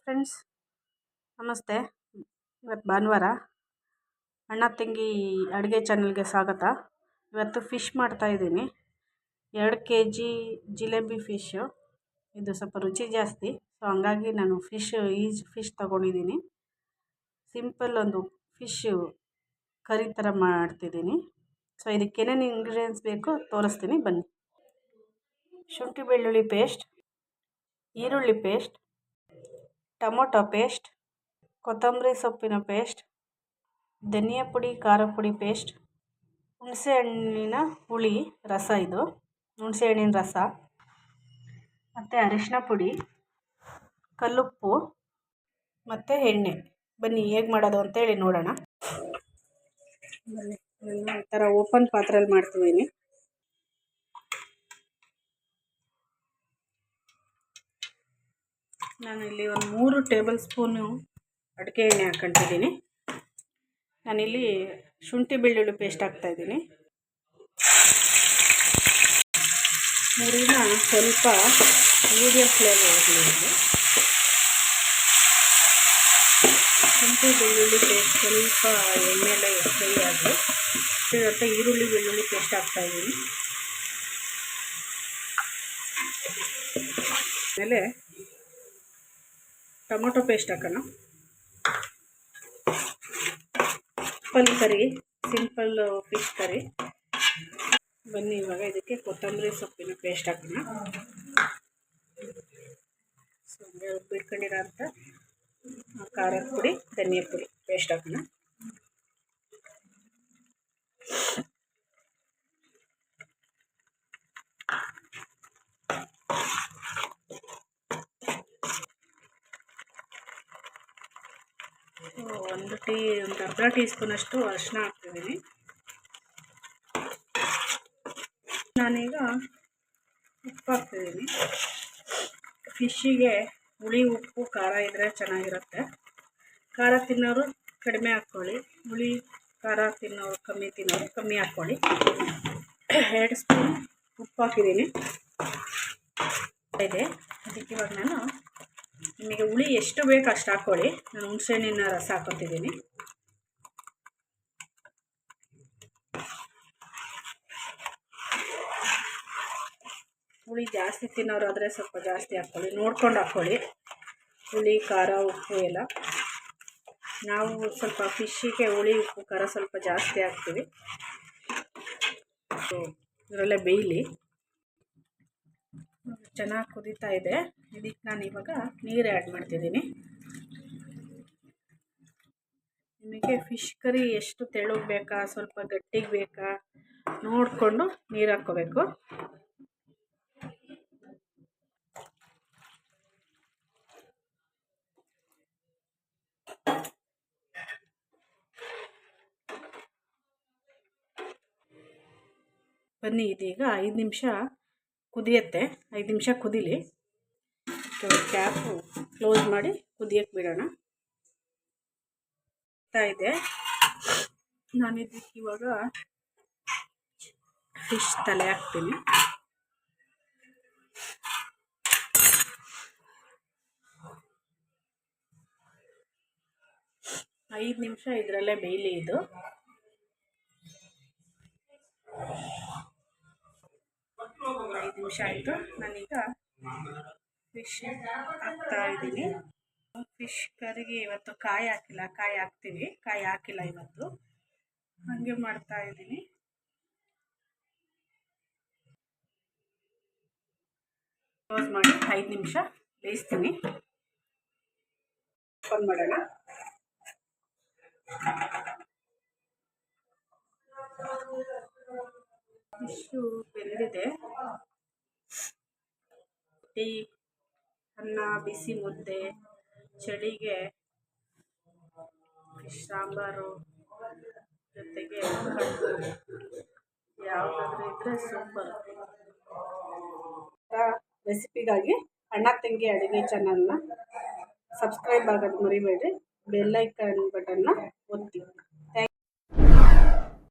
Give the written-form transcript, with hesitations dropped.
Friends, ನಮಸ್ತೆ. ಇವತ್ತು ಭಾನುವಾರ ಅಣ್ಣ ತಂಗಿ ಅಡುಗೆ ಚಾನಲ್ಗೆ ಸ್ವಾಗತ. ಇವತ್ತು ಫಿಶ್ ಮಾಡ್ತಾಯಿದ್ದೀನಿ. 2 kg ಜಿಲೇಬಿ ಫಿಶ್ಶು. ಇದು ಸ್ವಲ್ಪ ರುಚಿ ಜಾಸ್ತಿ, ಸೊ ಹಂಗಾಗಿ ನಾನು ಫಿಶ್ ತೊಗೊಂಡಿದ್ದೀನಿ. ಸಿಂಪಲ್ ಒಂದು ಫಿಶ್ಶು ಕರಿ ಥರ ಮಾಡ್ತಿದ್ದೀನಿ. ಸೊ ಇದಕ್ಕೆ ಏನೇನು ಇಂಗ್ರೀಡಿಯೆಂಟ್ಸ್ ಬೇಕು ತೋರಿಸ್ತೀನಿ, ಬನ್ನಿ. ಶುಂಠಿ ಬೆಳ್ಳುಳ್ಳಿ ಪೇಸ್ಟ್, ಈರುಳ್ಳಿ ಪೇಸ್ಟ್, ಟೊಮೊಟೊ ಪೇಸ್ಟ್, ಕೊತ್ತಂಬರಿ ಸೊಪ್ಪಿನ ಪೇಸ್ಟ್, ಧನಿಯಾ ಪುಡಿ, ಖಾರ ಪುಡಿ ಪೇಸ್ಟ್, ಹುಣಸೆಹಣ್ಣಿನ ಹುಳಿ ರಸ, ಇದು ಹುಣಸೆಹಣ್ಣಿನ ರಸ, ಮತ್ತು ಅರಿಶಿನ ಪುಡಿ, ಕಲ್ಲುಪ್ಪು ಮತ್ತು ಎಣ್ಣೆ. ಬನ್ನಿ ಹೇಗೆ ಮಾಡೋದು ಅಂತೇಳಿ ನೋಡೋಣ. ಬನ್ನಿ, ನಾನು ಈ ಥರ ಓಪನ್ ಪಾತ್ರೆಯಲ್ಲಿ ಮಾಡ್ತಿದ್ದೀನಿ. ನಾನಿಲ್ಲಿ ಒಂದು 3 ಟೇಬಲ್ ಸ್ಪೂನು ಅಡುಗೆ ಎಣ್ಣೆ ಹಾಕ್ಕೊತಿದ್ದೀನಿ. ನಾನಿಲ್ಲಿ ಶುಂಠಿ ಬೆಳ್ಳುಳ್ಳಿ ಪೇಸ್ಟ್ ಹಾಕ್ತಾಯಿದ್ದೀನಿ. ನೀರಿನ ಸ್ವಲ್ಪ ಮೀಡಿಯಮ್ ಫ್ಲೇಮ್ ಇರಲಿ. ಶುಂಠಿ ಬೆಳ್ಳುಳ್ಳಿ ಪೇಸ್ಟ್ ಸ್ವಲ್ಪ ಎಣ್ಣೆಲ್ಲ ಫ್ರೈ ಆಗಿ ಇವತ್ತು ಈರುಳ್ಳಿ ಬೆಳ್ಳುಳ್ಳಿ ಪೇಸ್ಟ್ ಹಾಕ್ತಾಯಿದ್ದೀನಿ. ಆಮೇಲೆ ಟೊಮೊಟೊ ಪೇಸ್ಟ್ ಹಾಕೋಣ. Simple fish curry. ಬನ್ನಿ ಇವಾಗ ಇದಕ್ಕೆ ಕೊತ್ತಂಬರಿ ಸೊಪ್ಪಿನ ಪೇಸ್ಟ್ ಹಾಕೋಣ. ಸೊ ಬಿಟ್ಕೊಂಡಿರೋ ಅಂಥ ಖಾರದ ಪುಡಿ, ಧನಿಯಾ ಪುಡಿ ಪೇಸ್ಟ್ ಹಾಕೋಣ. ಒಂದು ಅರ್ಧ ಟೀ ಸ್ಪೂನಷ್ಟು ಅರಿಶಿನ ಹಾಕ್ತಿದ್ದೀನಿ. ನಾನೀಗ ಉಪ್ಪು ಹಾಕ್ತಿದ್ದೀನಿ. ಫಿಶ್ಶಿಗೆ ಹುಳಿ, ಉಪ್ಪು, ಖಾರ ಇದ್ದರೆ ಚೆನ್ನಾಗಿರುತ್ತೆ. ಖಾರ ತಿನ್ನೋರು ಕಡಿಮೆ ಹಾಕ್ಕೊಳ್ಳಿ, ಹುಳಿ ಖಾರ ತಿನ್ನೋರು ಕಮ್ಮಿ ಹಾಕ್ಕೊಳ್ಳಿ. 2 ಸ್ಪೂನ್ ಉಪ್ಪು ಹಾಕಿದ್ದೀನಿ. ಅದಕ್ಕೆ ಇವಾಗ ನಾನು ನಿಮಗೆ ಹುಳಿ ಎಷ್ಟು ಬೇಕು ಅಷ್ಟು ಹಾಕ್ಕೊಳ್ಳಿ. ನಾನು ಹುಣಸೆಹಣ್ಣಿನ ರಸ ಹಾಕ್ಕೊತಿದ್ದೀನಿ. ಹುಳಿ ಜಾಸ್ತಿ ತಿನ್ನೋರು ಆದರೆ ಸ್ವಲ್ಪ ಜಾಸ್ತಿ ಹಾಕ್ಕೊಳ್ಳಿ, ನೋಡ್ಕೊಂಡು ಹಾಕ್ಕೊಳ್ಳಿ. ಹುಳಿ, ಖಾರ, ಉಪ್ಪು ಎಲ್ಲ ನಾವು ಸ್ವಲ್ಪ ಫಿಶ್ಶಿಗೆ ಹುಳಿ, ಉಪ್ಪು, ಖಾರ ಸ್ವಲ್ಪ ಜಾಸ್ತಿ ಹಾಕ್ತೀವಿ. ಸೊ ಇದರಲ್ಲೇ ಬೇಯಲಿ. ಚೆನ್ನಾಗಿ ಕುದೀತಾ ಇದೆ. ಇದಕ್ಕೆ ನಾನು ಇವಾಗ ನೀರು ಆ್ಯಡ್ ಮಾಡ್ತಿದ್ದೀನಿ. ನಿಮಗೆ ಫಿಶ್ ಕರಿ ಎಷ್ಟು ತೆಳುಗೆ ಬೇಕಾ, ಸ್ವಲ್ಪ ಗಟ್ಟಿಗೆ ಬೇಕಾ ನೋಡಿಕೊಂಡು ನೀರು ಹಾಕ್ಕೋಬೇಕು. ಬನ್ನಿ, ಇದೀಗ 5 ನಿಮಿಷ ಕುದಿಯುತ್ತೆ. 5 ನಿಮಿಷ ಕುದೀಲಿ. ಕ್ಯಾಪು ಕ್ಲೋಸ್ ಮಾಡಿ ಕುದಿಯಕ್ಕೆ ಬಿಡೋಣ. ಇದೆ, ನಾನು ಇದಕ್ಕೆ ಇವಾಗ ಫಿಶ್ ತಲೆ ಹಾಕ್ತೀನಿ. ಐದು ನಿಮಿಷ ಇದರಲ್ಲೇ ಬೇಯಲಿ. ಇದು 5 ನಿಮಿಷ ಆಯಿತು. ನಾನೀಗ ಫಿಶ್ ಹಾಕ್ತಾ ಇದ್ದೀನಿ. ಫಿಶ್ ಕರಿಗೆ ಇವತ್ತು ಕಾಯಿ ಹಾಕಿಲ್ಲ, ಕಾಯಿ ಹಾಕ್ತೀವಿ. ಕಾಯಿ ಹಾಕಿಲ್ಲ ಇವತ್ತು, ಹಾಗೆ ಮಾಡ್ತಾ ಇದ್ದೀನಿ. ಕ್ಲೋಸ್ ಮಾಡಿ 5 ನಿಮಿಷ ಬೇಯಿಸ್ತೀನಿ. ಓಪನ್ ಮಾಡೋಣ. ಫಿಶ್ಶು ಬೆಂದಿದೆ. ಟೀ, ಅನ್ನ, ಬಿಸಿ ಮುದ್ದೆ, ಚಳಿಗೆ ಫಿಶ್ ಸಾಂಬಾರು ಜೊತೆಗೆ ಯಾವುದಾದ್ರೂ ಇದ್ದರೆ ಸೂಪರ್. ರೆಸಿಪಿಗಾಗಿ ಅಣ್ಣ ತಂಗಿ ಅಡುಗೆ ಚಾನಲ್ನ ಸಬ್ಸ್ಕ್ರೈಬ್ ಆಗೋದು ಮರಿಬೇಡಿ. ಬೆಲ್ ಐಕಾನ್ ಬಟನ್ನ